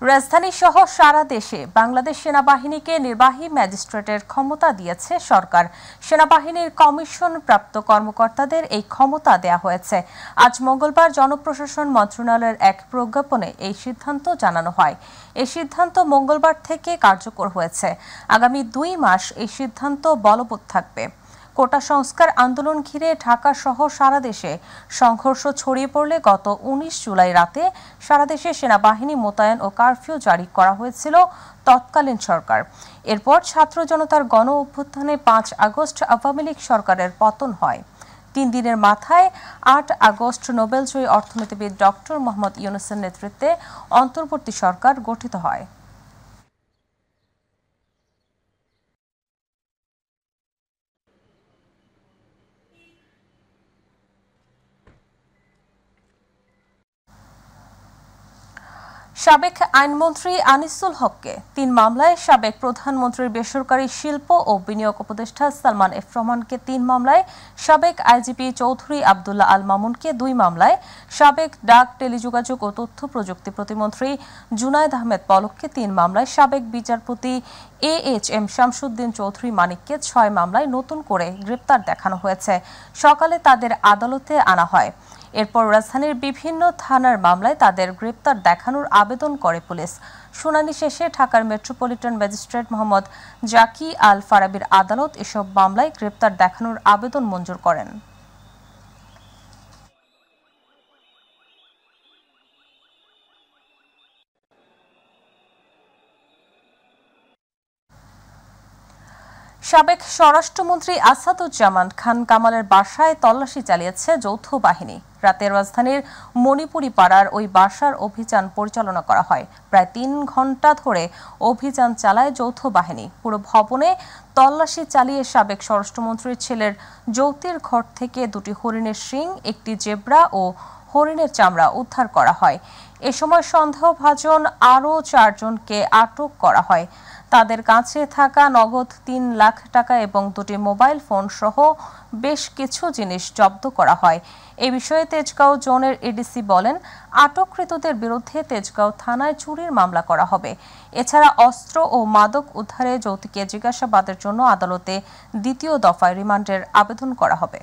রাজধানী সহ সারা দেশে বাংলাদেশ সেনাবাহিনীকে নির্বাহী ম্যাজিস্ট্রেটের ক্ষমতা দিয়েছে সরকার। সেনাবাহিনীর কমিশন প্রাপ্ত কর্মকর্তাদের এই ক্ষমতা দেয়া হয়েছে। আজ মঙ্গলবার জনপ্রশাসন মন্ত্রণালয়ের এক প্রজ্ঞাপনে এই সিদ্ধান্ত জানানো হয়। এই সিদ্ধান্ত মঙ্গলবার থেকে কার্যকর হয়েছে। আগামী 2 মাস এই সিদ্ধান্ত বলবৎ থাকবে। কোটা সংস্কার আন্দোলন ঘিরে ঢাকা সহ সারা দেশে সংঘর্ষ ছড়িয়ে পড়লে গত 19 জুলাই রাতে সারা দেশে সেনাবাহিনী মোতায়েন ও কারফিউ জারি করা হয়েছিল তৎকালীন সরকার। এরপর ছাত্র জনতার গণ অভ্যুত্থানে 5 আগস্ট আওয়ামী লীগ সরকারের পতন হয়। 3 দিনের মাথায় 8 আগস্ট নোবেলজয়ী অর্থনীতিবিদ ডক্টর মোহাম্মদ ইউনূসের নেতৃত্বে অন্তর্বর্তী সরকার গঠিত হয়। সাবেক আইনমন্ত্রী আনিসুল হককে 3 মামলায়, সাবেক প্রধানমন্ত্রীর বেসরকারি শিল্প ও বিনিয়োগ উপদেষ্টা সালমান এফ রহমানকে 3 মামলায়, সাবেক আইজিপি চৌধুরী আবদুল্লাহ আল মামুনকে 2 মামলায়, সাবেক ডাক, টেলিযোগাযোগ ও তথ্য প্রযুক্তি প্রতিমন্ত্রী জুনায়েদ আহমেদ পলককে 3 মামলায়, সাবেক বিচারপতি AHM শামসুদ্দিন চৌধুরী মানিককে 6 মামলায় নতুন করে গ্রেপ্তার দেখানো হয়েছে। সকালে তাদের আদালতে আনা হয়। এরপর রাজধানীর বিভিন্ন থানার মামলায় তাদের গ্রেপ্তার দেখানোর আবেদন করে পুলিশ। শুনানি শেষে ঢাকার মেট্রোপলিটন ম্যাজিস্ট্রেট মোহাম্মদ জাকি আল ফারাবির আদালত এসব মামলায় গ্রেপ্তার দেখানোর আবেদন মঞ্জুর করেন। সাবেক স্বরাষ্ট্রমন্ত্রী আসাদুজ্জামান খান কামালের বাসায় তল্লাশি চালিয়েছে যৌথ বাহিনী। রাতে রাজধানীর মণিপুরি পাড়ার ওই বাসার অভিযান পরিচালনা করা হয়। প্রায় 3 ঘণ্টা ধরে অভিযান চালায় যৌথ বাহিনী। পুরো ভবনে তল্লাশি চালিয়ে সাবেক স্বরাষ্ট্রমন্ত্রীর ছেলের যৌতির ঘর থেকে 2টি হরিণের শিং, একটি জেব্রা ও হরিণের চামড়া উদ্ধার করা হয়। এ সময় সন্দেহভাজন আরও 4 জনকে আটক করা হয়। তাদের কাছে থাকা নগদ 3 লাখ টাকা এবং 2টি মোবাইল ফোন সহ বেশ কিছু জিনিস জব্দ করা হয়। এ বিষয়ে তেজগাঁও জোনের এডিসি বলেন, আটককৃতদের বিরুদ্ধে তেজগাঁও থানায় চুরির মামলা করা হবে। এছাড়া অস্ত্র ও মাদক উদ্ধারে যৌতুকে জিজ্ঞাসাবাদের জন্য আদালতে 2য় দফায় রিমান্ডের আবেদন করা হবে।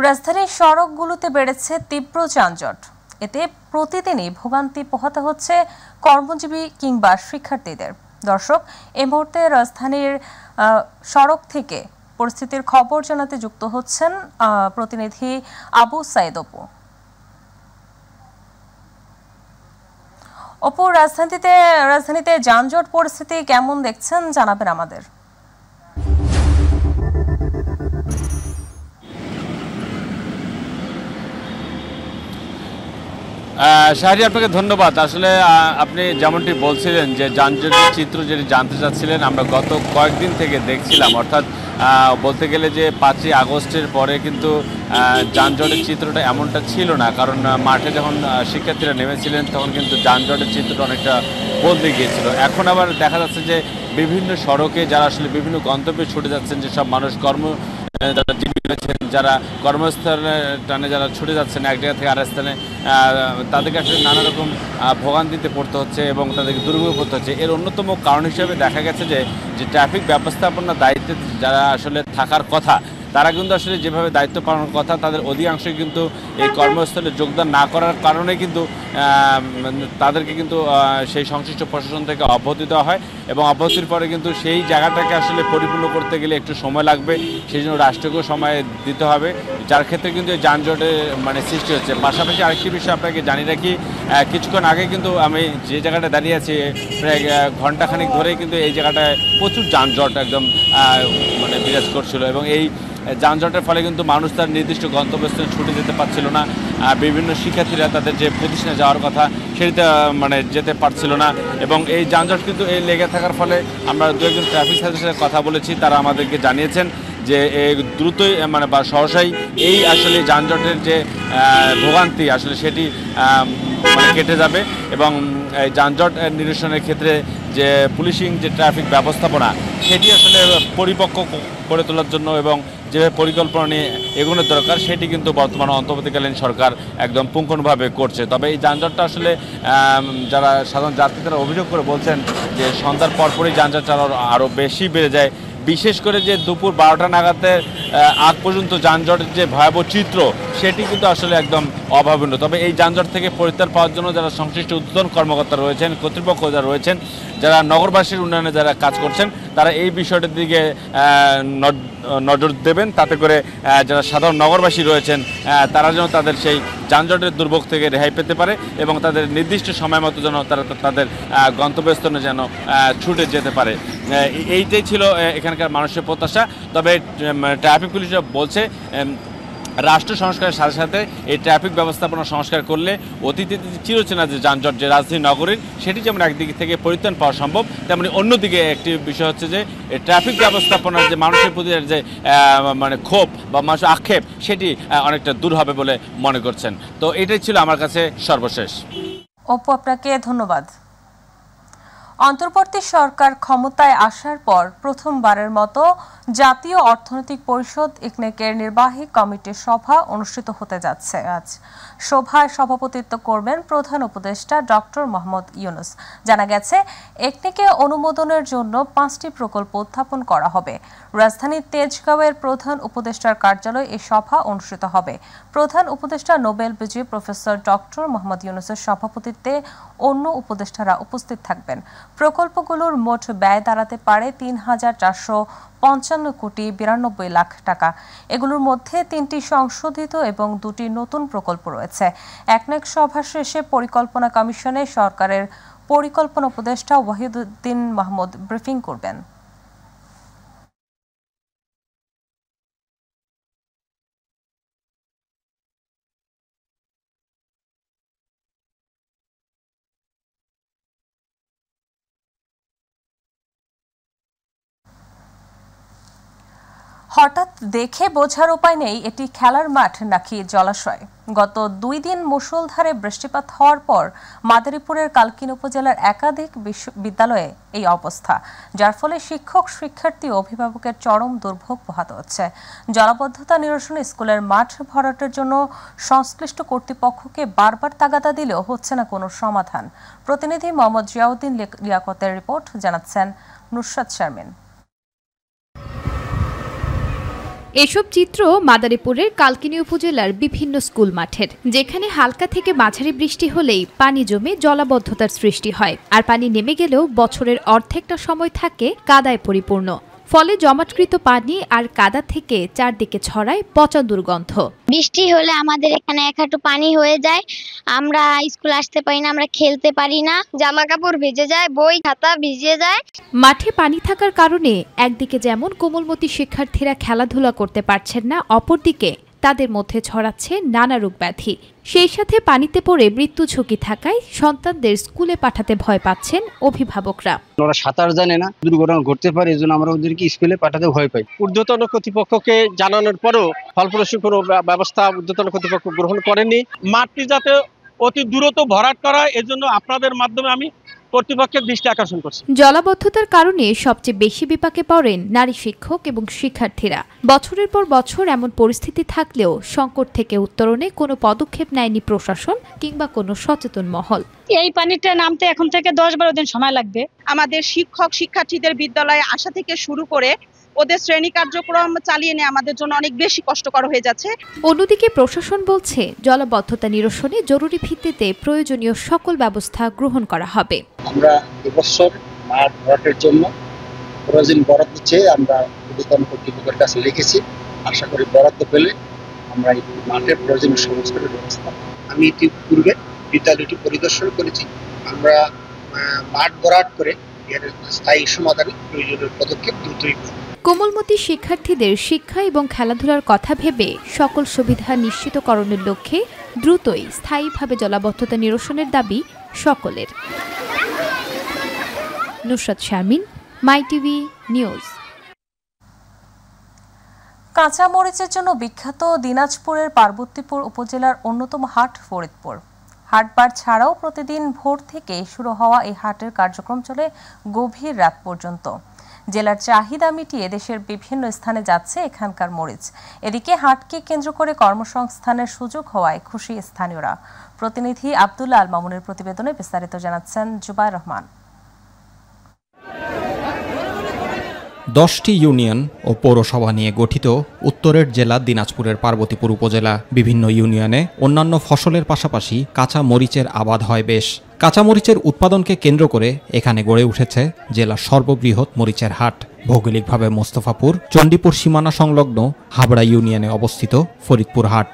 রাজধানীর সড়কগুলোতে বেড়েছে তীব্র যানজট। এতে প্রতিদিনই ভোগান্তি পোহাতে হচ্ছে কর্মজীবী কিংবা শিক্ষার্থীদের। দর্শক, এই মুহূর্তে রাজধানীর সড়ক থেকে পরিস্থিতির খবর জানাতে যুক্ত হচ্ছেন প্রতিনিধি আবু সাইদ অপু। অপু, রাজধানীতে যানজট পরিস্থিতি কেমন দেখছেন জানাবেন আমাদের। শাহরি, আপনাকে ধন্যবাদ। আসলে আপনি যেমনটি বলছিলেন যে যানজটের চিত্র যেটি জানতে চাচ্ছিলেন, আমরা গত কয়েকদিন থেকে দেখছিলাম। অর্থাৎ বলতে গেলে যে 5ই আগস্টের পরে কিন্তু যানজটের চিত্রটা এমনটা ছিল না, কারণ মাঠে যখন শিক্ষার্থীরা নেমেছিলেন তখন কিন্তু যানজটের চিত্রটা অনেকটা বদলে গিয়েছিল। এখন আবার দেখা যাচ্ছে যে বিভিন্ন সড়কে যারা আসলে বিভিন্ন গন্তব্যে ছুটে যাচ্ছেন, যেসব মানুষ যারা জীবিত রয়েছেন, যারা কর্মস্থানে টানে যারা ছুটে যাচ্ছেন এক জায়গা থেকে আরেক স্থানে, তাদেরকে আসলে নানা রকম ভোগান্তিতে পড়তে হচ্ছে এবং তাদেরকে দুর্ভোগে পড়তে হচ্ছে। এর অন্যতম কারণ হিসেবে দেখা গেছে যে ট্রাফিক ব্যবস্থাপনার দায়িত্বে যারা আসলে থাকার কথা, তারা কিন্তু আসলে যেভাবে দায়িত্ব পালনের কথা তাদের অধিকাংশই কিন্তু এই কর্মস্থলে যোগদান না করার কারণে কিন্তু তাদেরকে কিন্তু সেই সংশ্লিষ্ট প্রশাসন থেকে অব্যাহতি দেওয়া হয় এবং অব্যাহতির পরে কিন্তু সেই জায়গাটাকে আসলে পরিপূর্ণ করতে গেলে একটু সময় লাগবে, সেই জন্য রাষ্ট্রকেও সময় দিতে হবে, যার ক্ষেত্রে কিন্তু যানজটের সৃষ্টি হচ্ছে। পাশাপাশি আরেকটি বিষয় আপনাকে জানি রাখি, কিছুক্ষণ আগে কিন্তু আমি যে জায়গাটা দাঁড়িয়ে আছি প্রায় ঘন্টাখানিক ধরেই কিন্তু এই জায়গাটায় প্রচুর যানজট একদম বিরাজ করছিল এবং এই যানজটের ফলে কিন্তু মানুষ তার নির্দিষ্ট গন্তব্যস্থলে ছুটে যেতে পারছিল না। বিভিন্ন শিক্ষার্থীরা তাদের যে প্রতিষ্ঠানে যাওয়ার কথা সেটিতে যেতে পারছিল না এবং এই যানজট কিন্তু এই লেগে থাকার ফলে আমরা দু একজন ট্রাফিক সাথে সাথে কথা বলেছি, তারা আমাদেরকে জানিয়েছেন যে দ্রুতই বা সহসাই এই আসলে যানজটের যে ভোগান্তি আসলে সেটি কেটে যাবে এবং যানজট নিরসনের ক্ষেত্রে যে পুলিশিং যে ট্রাফিক ব্যবস্থাপনা সেটি আসলে পরিপক্ক করে তোলার জন্য এবং যেভাবে পরিকল্পনা নিয়ে এগোনোর দরকার সেটি কিন্তু বর্তমানে অন্তর্বর্তীকালীন সরকার একদম পুঙ্খানুভাবে করছে। তবে এই যানজটটা আসলে যারা সাধারণ যাত্রী তারা অভিযোগ করে বলছেন যে সন্ধ্যার পরপরই যানজট আরও বেশি বেড়ে যায়, বিশেষ করে যে দুপুর 12টা নাগাদের আগ পর্যন্ত যানজটের যে ভয়াবহ চিত্র সেটি কিন্তু আসলে একদম অভাবনীয়। তবে এই যানজট থেকে পরিত্রাণ পাওয়ার জন্য যারা সংশ্লিষ্ট ঊর্ধ্বতন কর্মকর্তা রয়েছেন, কর্তৃপক্ষ যারা রয়েছেন, যারা নগরবাসীর উন্নয়নে যারা কাজ করছেন, তারা এই বিষয়টির দিকে নজর দেবেন, তাতে করে যারা সাধারণ নগরবাসী রয়েছেন তারা যেন তাদের সেই যানজটের দুর্ভোগ থেকে রেহাই পেতে পারে এবং তাদের নির্দিষ্ট সময় মতো যেন তারা তাদের গন্তব্যস্থলে যেন ছুটে যেতে পারে। এইটাই ছিল এখানকার মানুষের প্রত্যাশা। তবে ট্রাফিক পুলিশরা বলছে রাষ্ট্র সংস্কারের সাথে সাথে এই ট্রাফিক ব্যবস্থাপনা সংস্কার করলে অতীতে চিরচেনা যে যানজট যে রাজধানী নগরীর সেটি যেমন একদিক থেকে পরিত্রাণ পাওয়া সম্ভব, তেমনি অন্যদিকে একটি বিষয় হচ্ছে যে ট্রাফিক ব্যবস্থাপনার যে মানুষের প্রতি যে ক্ষোভ বা মানুষের আক্ষেপ সেটি অনেকটা দূর হবে বলে মনে করছেন। তো এটাই ছিল আমার কাছে সর্বশেষ। অপু, আপনাকে ধন্যবাদ। অন্তর্বর্তী সরকার ক্ষমতায় আসার পর প্রথমবারের মতো জাতীয় অর্থনৈতিক পরিষদ ইকনেকের নির্বাহী কমিটির সভা অনুষ্ঠিত হতে যাচ্ছে। আজ সভায় সভাপতিত্ব করবেন প্রধান উপদেষ্টা ডক্টর মোহাম্মদ ইউনূস। জানা গেছে ইকনেকে অনুমোদনের জন্য 5টি প্রকল্প উত্থাপন করা হবে। রাজধানীর তেজগাঁওয়ের প্রধান উপদেষ্টার কার্যালয়ে এই সভা অনুষ্ঠিত হবে। প্রধান উপদেষ্টা নোবেল বিজয়ী প্রফেসর ডক্টর মোহাম্মদ ইউনূসের সভাপতিত্বে অন্য উপদেষ্টারা উপস্থিত থাকবেন। প্রকল্পগুলোর মোট ব্যয় দাঁড়াতে পারে 3,455 কোটি 92 লাখ টাকা। এগুলোর মধ্যে 3টি সংশোধিত এবং 2টি নতুন প্রকল্প রয়েছে। একনেক সভা শেষে পরিকল্পনা কমিশনে সরকারের পরিকল্পনা উপদেষ্টা ওয়াহিদুদ্দিন মাহমুদ ব্রিফিং করবেন। হঠাৎ দেখে বোঝার উপায় নেই এটি খেলার মাঠ নাকি জলাশয়। গত 2 দিন মুষলধারে বৃষ্টিপাত হওয়ার পর মাদারীপুরের কালকিনি উপজেলার একাধিক বিদ্যালয়ে এই অবস্থা, যার ফলে শিক্ষক, শিক্ষার্থী ও অভিভাবকের চরম দুর্ভোগ পোহাতে হচ্ছে। জলাবদ্ধতা নিরসনে স্কুলের মাঠ ভরাটের জন্য সংশ্লিষ্ট কর্তৃপক্ষকে বারবার তাগাদা দিলেও হচ্ছে না কোনো সমাধান। প্রতিনিধি মোহাম্মদ জিয়াউদ্দিন লিয়াকতের রিপোর্ট, জানাচ্ছেন নুসরাত শারমিন। এসব চিত্র মাদারীপুরের কালকিনি উপজেলার বিভিন্ন স্কুল মাঠের, যেখানে হালকা থেকে মাঝারি বৃষ্টি হলেই পানি জমে জলাবদ্ধতার সৃষ্টি হয়, আর পানি নেমে গেলেও বছরের অর্ধেকটা সময় থাকে কাদায় পরিপূর্ণ। ফলে জমাটকৃত পানি আর কাদা থেকে চারদিকে ছড়ায় পচা দুর্গন্ধ। বৃষ্টি হলে আমাদের এখানে এক হাঁটু পানি হয়ে যায়, আমরা স্কুল আসতে পারি না, আমরা খেলতে পারি না, জামা কাপড় ভিজে যায়, বই খাতা ভিজে যায়। মাঠে পানি থাকার কারণে একদিকে যেমন কোমলমতি শিক্ষার্থীরা খেলাধুলা করতে পারছেন না, অপরদিকে তাদের মধ্যে ছড়াচ্ছে নানা রোগ ব্যাধি। সেই সাথে পানিতে পড়ে মৃত্যু ঝুঁকি থাকায় সন্তানদের স্কুলে পাঠাতে ভয় পাচ্ছেন অভিভাবকরা। ওরা সাঁতার জানে না, দুর্ঘটনা ঘটতে পারে, এজন্য আমরা ওদেরকে স্কুলে পাঠাতে ভয় পাই। ঊর্ধ্বতন কর্তৃপক্ষকে জানানোর পরও ফলপ্রসূ কোনো ব্যবস্থা ঊর্ধ্বতন কর্তৃপক্ষ গ্রহণ করেনি। মাঠটি যাতে অতি দ্রুত ভরাট করা, এজন্য আপনাদের মাধ্যমে আমি কর্তৃপক্ষের দৃষ্টি আকর্ষণ করছি। জলাবদ্ধতার কারণে সবচেয়ে বেশি বিপাকে পড়েন নারী শিক্ষক এবং শিক্ষার্থীরা। বছরের পর বছর এমন পরিস্থিতি থাকলেও সংকট থেকে উত্তরণে কোনো পদক্ষেপ নেয়নি প্রশাসন কিংবা কোনো সচেতন মহল। এই পানিটা নামতে এখন থেকে 10-12 দিন সময় লাগবে। আমাদের শিক্ষক শিক্ষার্থীদের বিদ্যালয়ে আসা থেকে শুরু করে ওদের শ্রেণী কার্যক্রম চালিয়ে নেওয়া আমাদের জন্য অনেক বেশি কষ্টকর হয়ে যাচ্ছে। অন্যদিকে প্রশাসন বলছে জলাবদ্ধতা নিরসনে জরুরি ভিত্তিতে প্রয়োজনীয় সকল ব্যবস্থা গ্রহণ করা হবে। আমরা এবছর মাঠ ভরাটের জন্য প্রয়োজনীয় বরাদ্দ চেয়ে আমরা ঊর্ধ্বতন কর্তৃপক্ষের কাছে লিখেছি। আশা করি বরাদ্দ পেলে আমরা এই মাঠের প্রয়োজনীয় সমস্ত ব্যবস্থা। আমি ইতিপূর্বে বিদ্যালয়টি পরিদর্শন করেছি। আমরা মাঠ ভরাট করে এর স্থায়ী সমাধানে প্রয়োজনীয় পদক্ষেপ দ্রুতই করব। কোমলমতি শিক্ষার্থীদের শিক্ষা এবং খেলাধুলার কথা ভেবে সকল সুবিধা নিশ্চিতকরণের লক্ষ্যে দ্রুতই স্থায়ীভাবে জলাবদ্ধতা নিরসনের দাবি সকলের। নুসরাত শারমিন, মাই টিভি নিউজ। কাঁচা মরিচের জন্য বিখ্যাত দিনাজপুরের পার্বতীপুর উপজেলার অন্যতম হাট ফরিদপুর। হাটবার ছাড়াও প্রতিদিন ভোর থেকে শুরু হওয়া এই হাটের কার্যক্রম চলে গভীর রাত পর্যন্ত। জেলার চাহিদা মিটিয়ে দেশের বিভিন্ন স্থানে যাচ্ছে এখানকার মরিচ। এদিকে হাটকে কেন্দ্র করে কর্মসংস্থানের সুযোগ হওয়ায় খুশি স্থানীয়রা। প্রতিনিধি আব্দুল্লাহ আল মামুনের প্রতিবেদনে বিস্তারিত জানাচ্ছেন জুবাইর রহমান। 10টি ইউনিয়ন ও পৌরসভা নিয়ে গঠিত উত্তরের জেলা দিনাজপুরের পার্বতীপুর উপজেলা। বিভিন্ন ইউনিয়নে অন্যান্য ফসলের পাশাপাশি কাঁচা মরিচের আবাদ হয় বেশ। কাঁচা মরিচের উৎপাদনকে কেন্দ্র করে এখানে গড়ে উঠেছে জেলার সর্ববৃহৎ মরিচের হাট। ভৌগোলিকভাবে মোস্তফাপুর চণ্ডীপুর সীমানা সংলগ্ন হাবড়া ইউনিয়নে অবস্থিত ফরিদপুর হাট।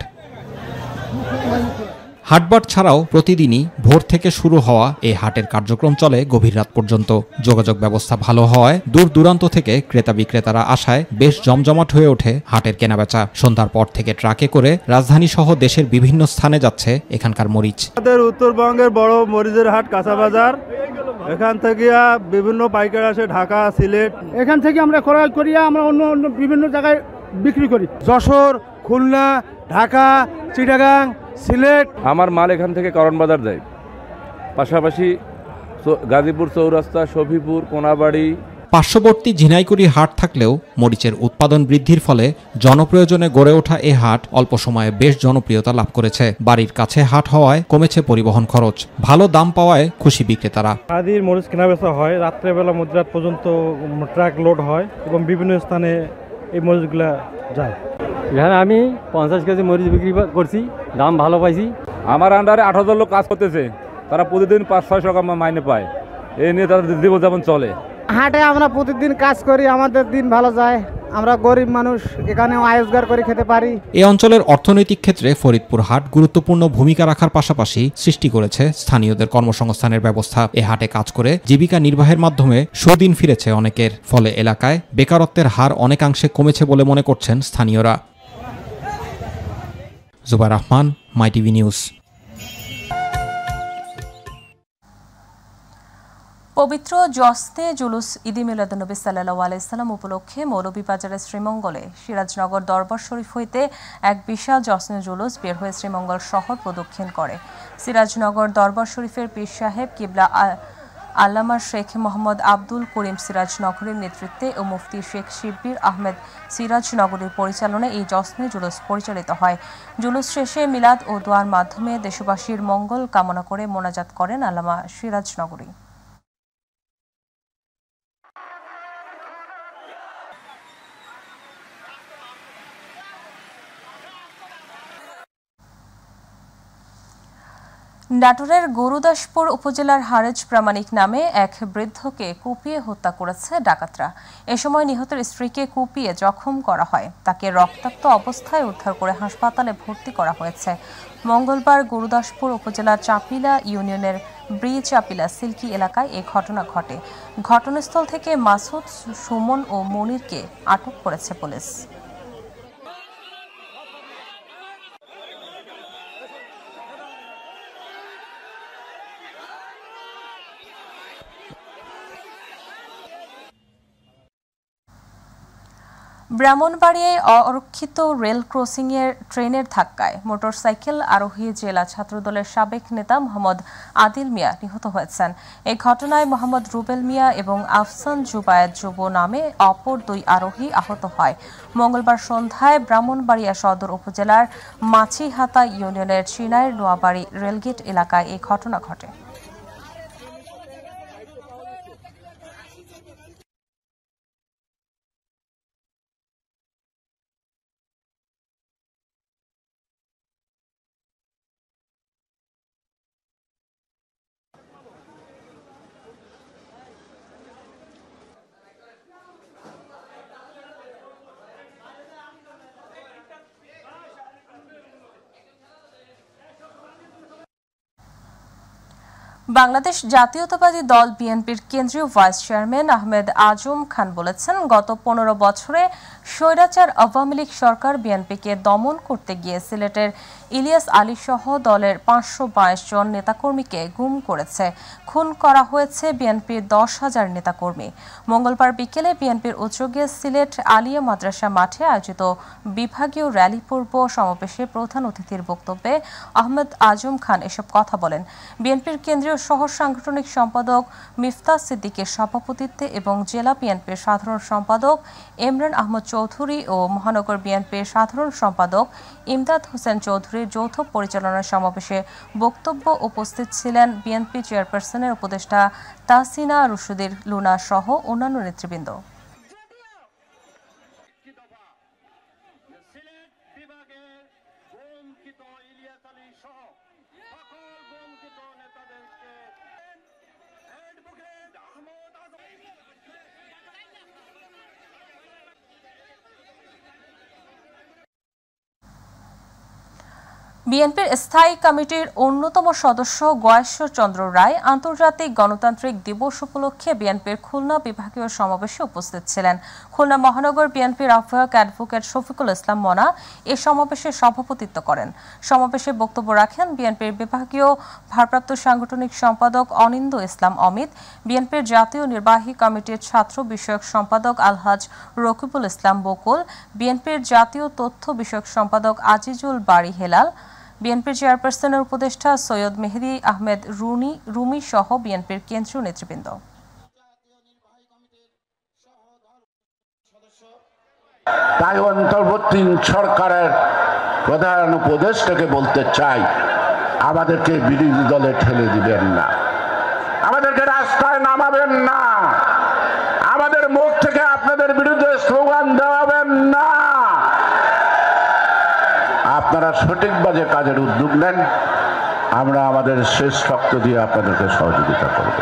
হাটবার ছাড়াও প্রতিদিনই ভোর থেকে শুরু হওয়া এই হাটের কার্যক্রম চলে গভীর রাত পর্যন্ত। যোগাযোগ ব্যবস্থা ভালো হওয়ায় দূর দূরান্ত থেকে ক্রেতা বিক্রেতারা আসায় বেশ জমজমাট হয়ে ওঠে হাটের কেনাবেচা। সন্ধ্যার পর থেকে ট্রাকে করে রাজধানী সহ দেশের বিভিন্ন স্থানে যাচ্ছে এখানকার মরিচ। আমাদের উত্তরবঙ্গের বড় মরিচের হাট কাঁচা বাজার। এখান থেকে বিভিন্ন পাইকার আসে ঢাকা, সিলেট। এখান থেকে আমরা ক্রয় করিয়া আমরা অন্য অন্য বিভিন্ন জায়গায় বিক্রি করি। যশোর, খুলনা, ঢাকা, চিটাগাং, সিলেট। আমার মাল এখান থেকে কারণ বাজার যায়, পাশাপাশি গাজীপুর চৌরাস্তা, শফিপুর, কোনাবাড়ি। পার্শ্ববর্তী ঝিনাইকুড়ি হাট থাকলেও মরিচের উৎপাদন বৃদ্ধির ফলে জনপ্রয়োজনে গড়ে ওঠা এ হাট অল্প সময়ে বেশ জনপ্রিয়তা লাভ করেছে। বাড়ির কাছে হাট হওয়ায় কমেছে পরিবহন খরচ। ভালো দাম পাওয়ায় খুশি বিক্রেতারা। আদির মরিচ কেনাবেচা হয়, রাত্রেবেলা মধ্যরাত পর্যন্ত ট্রাক লোড হয় এবং বিভিন্ন স্থানে এই মরিচগুলা যায়। এখানে আমি 50 কেজি মরিচ বিক্রি করছি, দাম ভালো পাইছি। আমার আন্ডারে 18 লোক কাজ করতেছে, তারা প্রতিদিন 500-600 টাকা মাইনে পায়। এই নিয়ে তাদের জীবনযাপন চলে। হাটে আমরা প্রতিদিন কাজ করি, আমাদের দিন ভালো যায়। আমরা গরিব মানুষ, এখানেও আয় রোজগার করে খেতে পারি। এই অঞ্চলের অর্থনৈতিক ক্ষেত্রে ফরিদপুর হাট গুরুত্বপূর্ণ ভূমিকা রাখার পাশাপাশি সৃষ্টি করেছে স্থানীয়দের কর্মসংস্থানের ব্যবস্থা। এ হাটে কাজ করে জীবিকা নির্বাহের মাধ্যমে সুদিন ফিরেছে অনেকের। ফলে এলাকায় বেকারত্বের হার অনেকাংশে কমেছে বলে মনে করছেন স্থানীয়রা। জুবাইর রহমান, মাই টিভি নিউজ। পবিত্র জশ্নে জুলুস ঈদে মিলাদুন্নবী সাল্লাল্লাহু আলাইহি সাল্লাম উপলক্ষে মৌলভীবাজারের শ্রীমঙ্গলে সিরাজনগর দরবার শরীফ হইতে এক বিশাল জশ্নে জুলুস বের হয়ে শ্রীমঙ্গল শহর প্রদক্ষিণ করে। সিরাজনগর দরবার শরীফের পীর সাহেব কিবলা আল্লামা শেখ মোহাম্মদ আব্দুল করিম সিরাজনগরের নেতৃত্বে ও মুফতি শেখ শিব্বির আহমেদ সিরাজনগরের পরিচালনায় এই জশ্নে জুলুস পরিচালিত হয়। জুলুস শেষে মিলাদ ও দোয়ার মাধ্যমে দেশবাসীর মঙ্গল কামনা করে মোনাজাত করেন আল্লামা সিরাজনগরী। নাটোরের গুরুদাসপুর উপজেলার হারেজ প্রামাণিক নামে এক বৃদ্ধকে কুপিয়ে হত্যা করেছে ডাকাতরা। এ সময় নিহতের স্ত্রীকে কুপিয়ে জখম করা হয়। তাকে রক্তাক্ত অবস্থায় উদ্ধার করে হাসপাতালে ভর্তি করা হয়েছে। মঙ্গলবার গুরুদাসপুর উপজেলার চাপিলা ইউনিয়নের চাপিলা সিল্কি এলাকায় এই ঘটনা ঘটে। ঘটনাস্থল থেকে মাসুদ, সুমন ও মনিরকে আটক করেছে পুলিশ। ব্রাহ্মণবাড়িয়ায় অরক্ষিত রেল ক্রসিংয়ের ট্রেনের ধাক্কায় মোটরসাইকেল আরোহী জেলা ছাত্রদলের সাবেক নেতা মোহাম্মদ আদিল মিয়া নিহত হয়েছেন। এই ঘটনায় মোহাম্মদ রুবেল মিয়া এবং আফসান জুবায়েদ যুব নামে অপর দুই আরোহী আহত হয়। মঙ্গলবার সন্ধ্যায় ব্রাহ্মণবাড়িয়া সদর উপজেলার মাছিহাতা ইউনিয়নের চিনাইর নোয়াবাড়ি রেলগেট এলাকায় এই ঘটনা ঘটে। বাংলাদেশ জাতীয়তাবাদী দল বিএনপির কেন্দ্রীয় ভাইস চেয়ারম্যান আহমেদ আজম খান বলেছেন, গত 15 বছরে স্বৈরাচার আওয়ামী লীগ সরকার বিএনপিকে দমন করতে গিয়ে সিলেটের ইলিয়াস আলী সহ দলের 522 জন নেতাকর্মীকে গুম করেছে। খুন করা হয়েছে বিএনপির 10,000 নেতাকর্মী। মঙ্গলবার বিকেলে বিএনপির উদ্যোগে সিলেট আলিয়া মাদ্রাসা মাঠে আয়োজিত বিভাগীয় র্যালি পূর্ব সমাবেশে প্রধান অতিথির বক্তব্যে আহমেদ আজম খান এসব কথা বলেন। বিএনপির কেন্দ্রীয় সহ সাংগঠনিক সম্পাদক মিফতাহ সিদ্দিকের সভাপতিত্বে এবং জেলা বিএনপির সাধারণ সম্পাদক ইমরান আহমদ চৌধুরী ও মহানগর বিএনপির সাধারণ সম্পাদক ইমদাদ হোসেন চৌধুরীর যৌথ পরিচালনা সমাবেশে বক্তব্য উপস্থিত ছিলেন বিএনপি চেয়ারপারসনের উপদেষ্টা তাহসিনা রুশদীর লুনা সহ অন্যান্য নেতৃবৃন্দ। বিএনপির স্থায়ী কমিটির অন্যতম সদস্য গয়েশ্বর চন্দ্র রায় আন্তর্জাতিক গণতান্ত্রিক দিবস উপলক্ষে বিএনপির খুলনা বিভাগীয় সমাবেশে উপস্থিত ছিলেন। খুলনা মহানগর বিএনপির আহ্বায়ক অ্যাডভোকেট শফিকুল ইসলাম মনা এ সমাবেশে সভাপতিত্ব করেন। সমাবেশে বক্তব্য রাখেন বিএনপির বিভাগীয় ভারপ্রাপ্ত সাংগঠনিক সম্পাদক অনিন্দ ইসলাম অমিত, বিএনপির জাতীয় নির্বাহী কমিটির ছাত্র বিষয়ক সম্পাদক আলহাজ রকিবুল ইসলাম বকুল, বিএনপির জাতীয় তথ্য বিষয়ক সম্পাদক আজিজুল বারী হেলাল, বিএনপির চেয়ারপারসনের উপদেষ্টা সৈয়দ মেহেদী আহমেদ রুমি সহ বিএনপির কেন্দ্রীয় নেতৃবৃন্দ। তাই অন্তর্বর্তী সরকারের প্রধান উপদেষ্টাকে বলতে চাই, আমাদেরকে বিরোধী দলে ঠেলে দিবেন না, আমাদেরকে রাস্তায় নামাবেন না, আমাদের মুখ থেকে আপনাদের বিরুদ্ধে স্লোগান দেওয়াবেন না। আপনারা সঠিকভাবে কাজের উদ্যোগ নেন, আমরা আমাদের শেষ রক্ত দিয়ে আপনাদেরকে সহযোগিতা করব।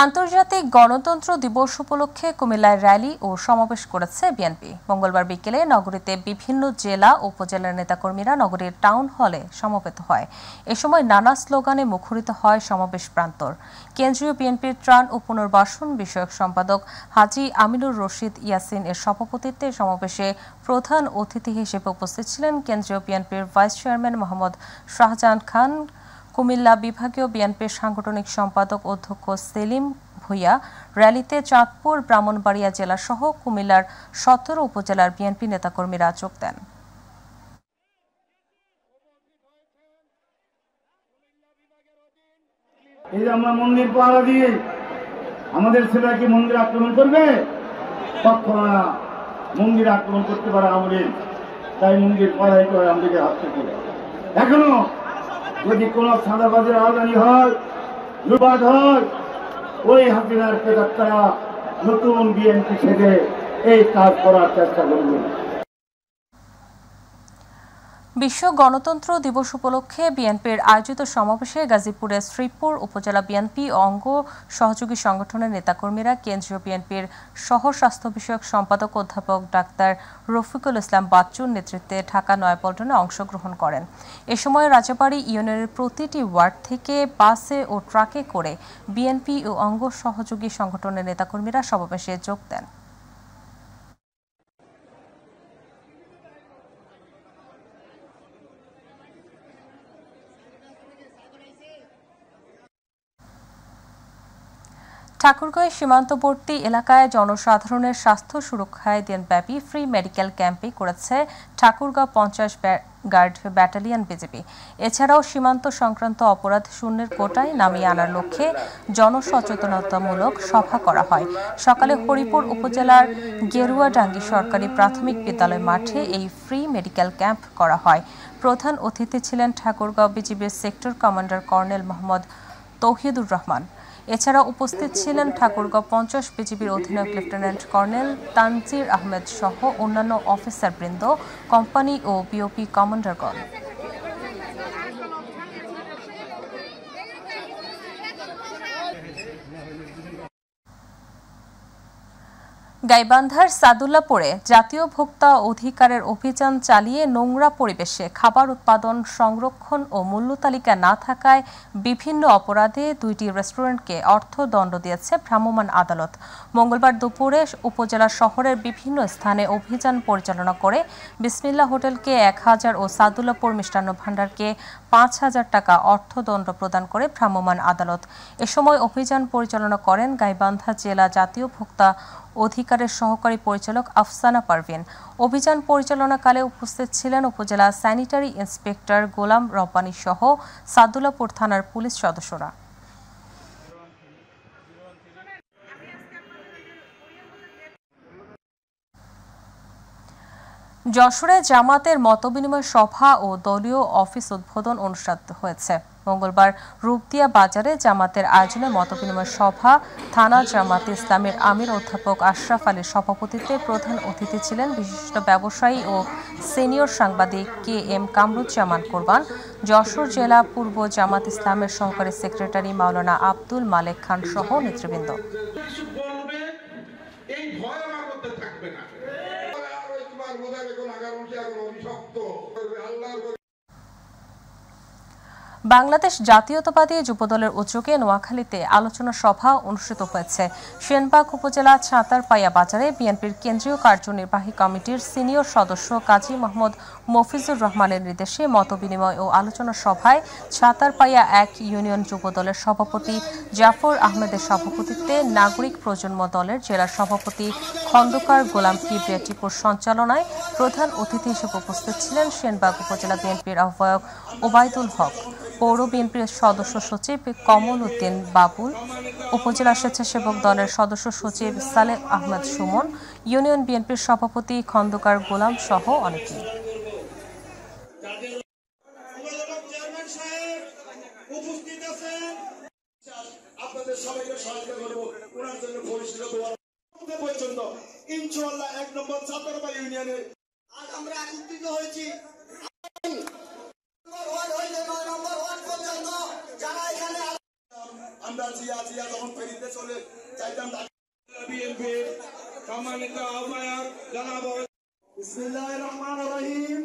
আন্তর্জাতিক গণতন্ত্র দিবস উপলক্ষে কুমিল্লায় র্যালি ও সমাবেশ করেছে বিএনপি। মঙ্গলবার বিকেলে নগরীতে বিভিন্ন জেলা ও উপজেলার নেতাকর্মীরা নগরীর টাউন হলে সমবেত হয়। এ সময় নানা স্লোগানে মুখরিত হয় সমাবেশ প্রান্তর। কেন্দ্রীয় বিএনপির ত্রাণ ও পুনর্বাসন বিষয়ক সম্পাদক হাজী আমিনুর রশিদ ইয়াসিন এর সভাপতিত্বে সমাবেশে প্রধান অতিথি হিসেবে উপস্থিত ছিলেন কেন্দ্রীয় বিএনপির ভাইস চেয়ারম্যান মোহাম্মদ শাহজাহান খান, কুমিল্লা বিভাগীয় বিএনপির সাংগঠনিক সম্পাদক অধ্যক্ষ সেলিম ভুইয়া। র্যালিতে চাঁদপুর, ব্রাহ্মণবাড়িয়া জেলা সহ কুমিল্লার 17 উপজেলার বিএনপি নেতাকর্মীরা যোগ দেন। এই যে আমরা মন্দির পাহারা দিয়ে আমাদের ছেলেরা কি মন্দির আক্রমণ করবে? কখনো না, মন্দির আক্রমণ করতে পারে আমাদের, তাই মন্দির পাহারাই করে আমাদেরকে হত্যা করে। এখনো যদি কোনো চাঁদাবাজের আওতানি হয়, লুটপাট হয়, ওই হাসিনার প্রেতাত্মারা নতুন বিএনপি সেজে এই কাজ করার চেষ্টা করবে। বিশ্ব গণতন্ত্র দিবস উপলক্ষে বিএনপির আয়োজিত সমাবেশে গাজীপুরের শ্রীপুর উপজেলা বিএনপি অঙ্গ সহযোগী সংগঠনের নেতাকর্মীরা কেন্দ্রীয় বিএনপির সহ স্বাস্থ্য বিষয়ক সম্পাদক অধ্যাপক ডাক্তার রফিকুল ইসলাম বাচ্চুর নেতৃত্বে ঢাকা নয়াপল্টনে অংশগ্রহণ করেন। এ সময় রাজাবাড়ী ইউনিয়নের প্রতিটি ওয়ার্ড থেকে বাসে ও ট্রাকে করে বিএনপি ও অঙ্গ সহযোগী সংগঠনের নেতাকর্মীরা সমাবেশে যোগ দেন। ঠাকুরগাঁও সীমান্তবর্তী এলাকায় জনসাধারণের স্বাস্থ্য সুরক্ষায় দিনব্যাপী ফ্রি মেডিকেল ক্যাম্পে করেছে ঠাকুরগাঁও 50 গার্ড ব্যাটালিয়ন বিজিবি। এছাড়াও সীমান্ত সংক্রান্ত অপরাধ শূন্যের কোটায় নামিয়ে আনার লক্ষ্যে জনসচেতনতামূলক সভা করা হয়। সকালে হরিপুর উপজেলার গেরুয়াডাঙ্গি সরকারি প্রাথমিক বিদ্যালয় মাঠে এই ফ্রি মেডিকেল ক্যাম্প করা হয়। প্রধান অতিথি ছিলেন ঠাকুরগাঁও বিজিবির sector commander colonel Mohammad Touhidur Rahman. এছাড়া উপস্থিত ছিলেন ঠাকুরগাঁও 50 বিজিবির অধিনায়ক লেফটেন্যান্ট কর্নেল তানজির আহমেদ সহ অন্যান্য অফিসারবৃন্দ, কোম্পানি ও বিওপি কমান্ডারগণ। গাইবান্ধার সাদুল্লাপুরে জাতীয় ভোক্তা অধিকারের অভিযান চালিয়ে নোংরা পরিবেশে খাবার উৎপাদন, সংরক্ষণ ও মূল্য তালিকা না থাকায় বিভিন্ন অপরাধে 2টি রেস্টুরেন্টকে অর্থদণ্ড দিয়েছে ভ্রাম্যমাণ আদালত। মঙ্গলবার দুপুরে উপজেলা শহরের বিভিন্ন স্থানে অভিযান পরিচালনা করে বিসমিল্লাহ হোটেলকে 1000 ও সাদুল্লাপুর মিষ্টান্ন ভাণ্ডারকে 5000 টাকা অর্থদণ্ড প্রদান করে ভ্রাম্যমাণ আদালত। এ সময় অভিযান পরিচালনা করেন গাইবান্ধা জেলা জাতীয় ভোক্তা অধিকারের সহকারী পরিচালক আফসানা পারভিন। অভিযান পরিচালনাকালে উপস্থিত ছিলেন উপজেলা স্যানিটারি ইন্সপেক্টর গোলাম রব্বানী সহ সাদুল্লাপুর থানার পুলিশ সদস্যরা। যশোরে জামাতের মতবিনিময় সভা ও দলীয় অফিস উদ্বোধন অনুষ্ঠান হয়েছে। মঙ্গলবার রূপদিয়া বাজারে জামাতের আয়োজনে মতবিনিময় সভা থানা জামাতে ইসলামের আমির অধ্যাপক আশরাফ আলীর সভাপতিত্বে প্রধান অতিথি ছিলেন বিশিষ্ট ব্যবসায়ী ও সিনিয়র সাংবাদিক KM কামরুজ্জামান কোরবান, যশোর জেলা পূর্ব জামাত ইসলামের সহকারী সেক্রেটারি মাওলানা আব্দুল মালেক খান সহ নেতৃবৃন্দ। বাংলাদেশ জাতীয়তাবাদী যুবদলের উদ্যোগে নোয়াখালীতে আলোচনা সভা অনুষ্ঠিত হয়েছে। সেনবাগ উপজেলা ছাতারপাইয়া বাজারে বিএনপির কেন্দ্রীয় কার্যনির্বাহী কমিটির সিনিয়র সদস্য কাজী মোহাম্মদ মফিজুর রহমানের নির্দেশে মতবিনিময় ও আলোচনা সভায় ছাতারপাইয়া 1 ইউনিয়ন যুবদলের সভাপতি জাফর আহমেদের সভাপতিত্বে নাগরিক প্রজন্ম দলের জেলা সভাপতি খন্দকার গোলাম কিবরিয়া টিপুর সঞ্চালনায় প্রধান অতিথি হিসেবে উপস্থিত ছিলেন সেনবাগ উপজেলা বিএনপির আহ্বায়ক ওবায়দুল হক, পৌর বিএনপির সদস্য সচিব কমল উদ্দিন বাবুল, উপজেলা স্বেচ্ছাসেবক দলের সদস্য সচিব সালেহ আহমেদ সুমন, ইউনিয়ন বিএনপির সভাপতি খন্দকার গোলাম সহ অনেকেই। ইনশাআল্লাহ 1 নম্বর ছাতারপাইয়া ইউনিয়নে আজ আমরা একত্রিত হয়েছি। আমরা জিয়া যখন ফেরিতে চলে যাইতাম বিএনপির সম্মানিত আহ্বায়ক জানাবো বিসমিল্লাহির রহমানির রহিম।